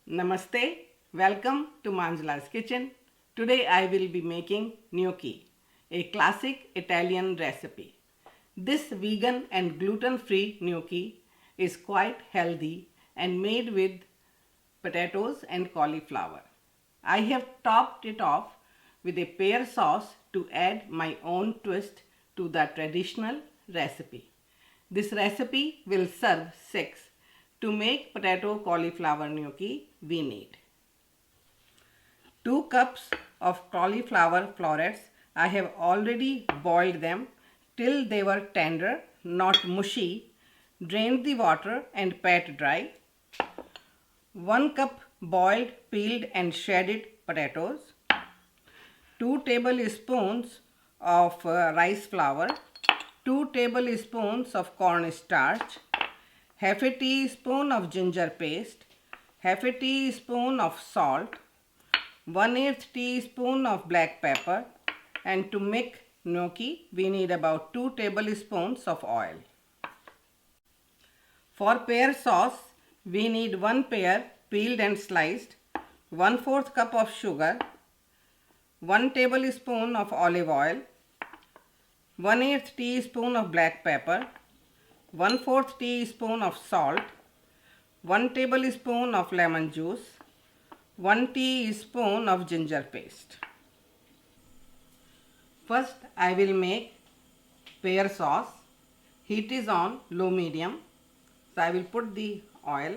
Namaste, welcome to Manjula's kitchen. Today I will be making gnocchi, a classic Italian recipe. This vegan and gluten-free gnocchi is quite healthy and made with potatoes and cauliflower. I have topped it off with a pear sauce to add my own twist to the traditional recipe. This recipe will serve 6. To make potato cauliflower gnocchi, we need 2 cups of cauliflower florets. I have already boiled them till they were tender, not mushy. Drained the water and pat dry. 1 cup boiled, peeled and shredded potatoes. 2 tablespoons of rice flour. 2 tablespoons of cornstarch. Half a teaspoon of ginger paste. Half a teaspoon of salt. 1/8 teaspoon of black pepper. And to make gnocchi, we need about 2 tablespoons of oil. For pear sauce, we need 1 pear peeled and sliced, 1/4 cup of sugar, 1 tablespoon of olive oil, 1/8 teaspoon of black pepper, 1/4 teaspoon of salt, 1 tablespoon of lemon juice, 1 teaspoon of ginger paste. First, I will make pear sauce. Heat is on low medium. So I will put the oil,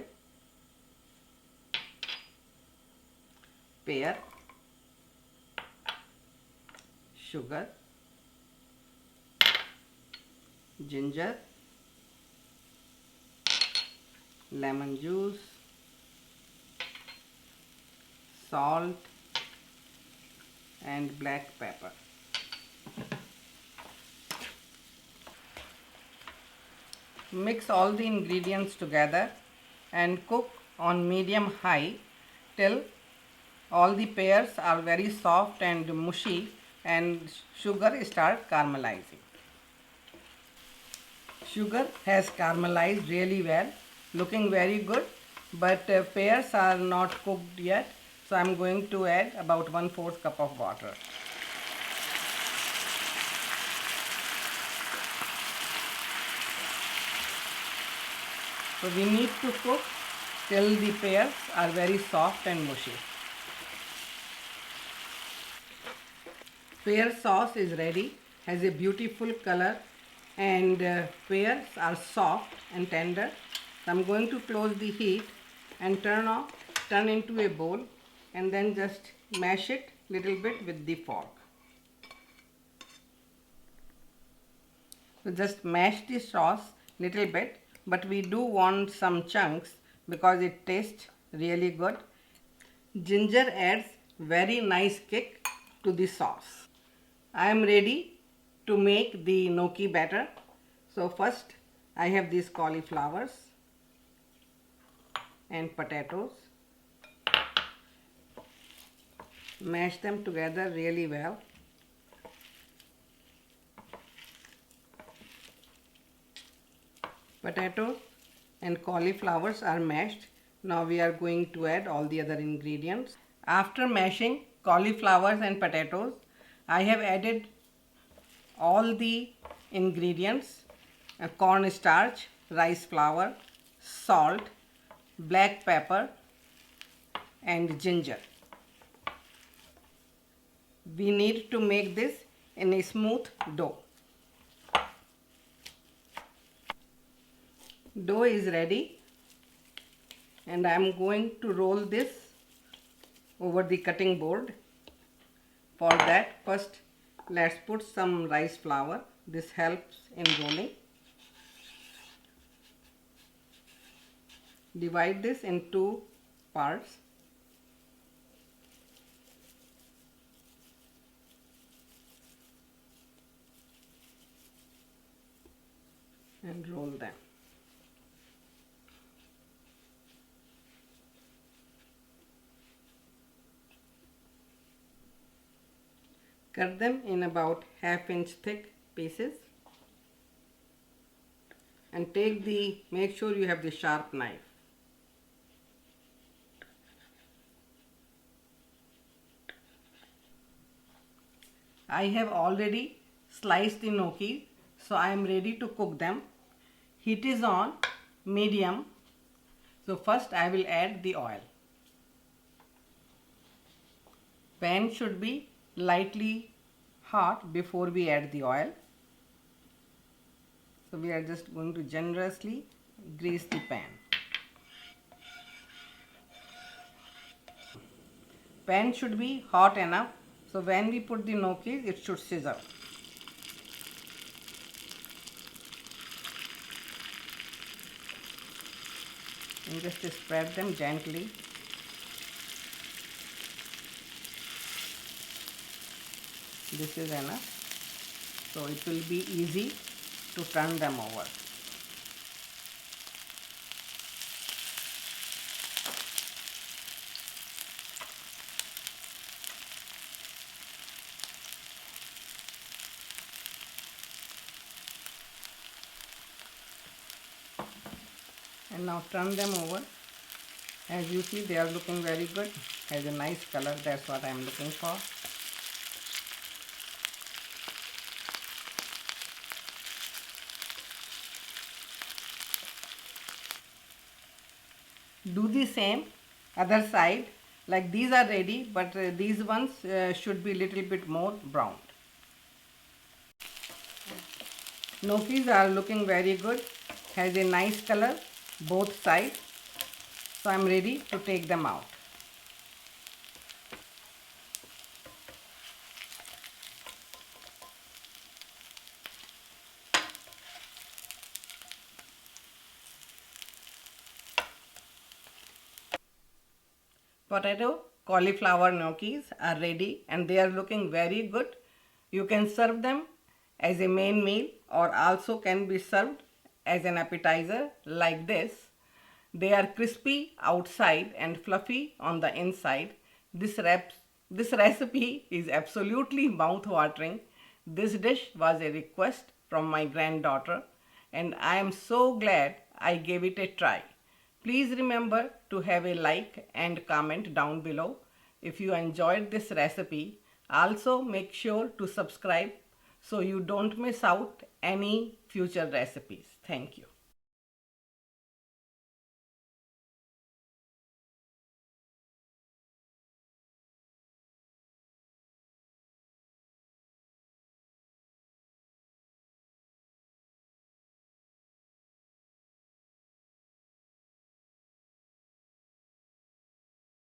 pear, sugar, ginger, lemon juice, salt and black pepper. Mix all the ingredients together and cook on medium high till all the pears are very soft and mushy and sugar start caramelizing. Sugar has caramelized really well, looking very good, but pears are not cooked yet, so I am going to add about 1/4 cup of water. So we need to cook till the pears are very soft and mushy. Pear sauce is ready, has a beautiful color and pears are soft and tender. So I'm going to close the heat and turn into a bowl and then just mash it little bit with the fork. So just mash the sauce little bit, but we do want some chunks because it tastes really good. Ginger adds very nice kick to the sauce. I am ready to make the gnocchi batter. So first I have these cauliflowers and potatoes. Mash them together really well. Potatoes and cauliflowers are mashed. Now we are going to add all the other ingredients. After mashing cauliflowers and potatoes, I have added all the ingredients: cornstarch, rice flour, salt, black pepper and ginger. We need to make this in a smooth dough. Dough is ready and I am going to roll this over the cutting board. For that, first let's put some rice flour. This helps in rolling. Divide this in 2 parts. And roll them. Cut them in about 1/2 inch thick pieces and make sure you have the sharp knife. I have already sliced the gnocchi, so I am ready to cook them. Heat is on medium. So first I will add the oil. Pan should be lightly hot before we add the oil. So we are just going to generously grease the pan. Pan should be hot enough, so when we put the gnocchis, it should sizzle. And just spread them gently. This is enough, so it will be easy to turn them over. And now turn them over. As you see, they are looking very good. Has a nice color. That's what I am looking for. Do the same other side. Like these are ready, but these ones should be little bit more browned. Gnocchis are looking very good. Has a nice color both sides. So I am ready to take them out. Potato cauliflower gnocchis are ready and they are looking very good. You can serve them as a main meal or also can be served as an appetizer like this. They are crispy outside and fluffy on the inside. This recipe is absolutely mouth-watering. This dish was a request from my granddaughter and I am so glad I gave it a try. Please remember to have a like and comment down below if you enjoyed this recipe. Also make sure to subscribe so you don't miss out any future recipes. Thank you.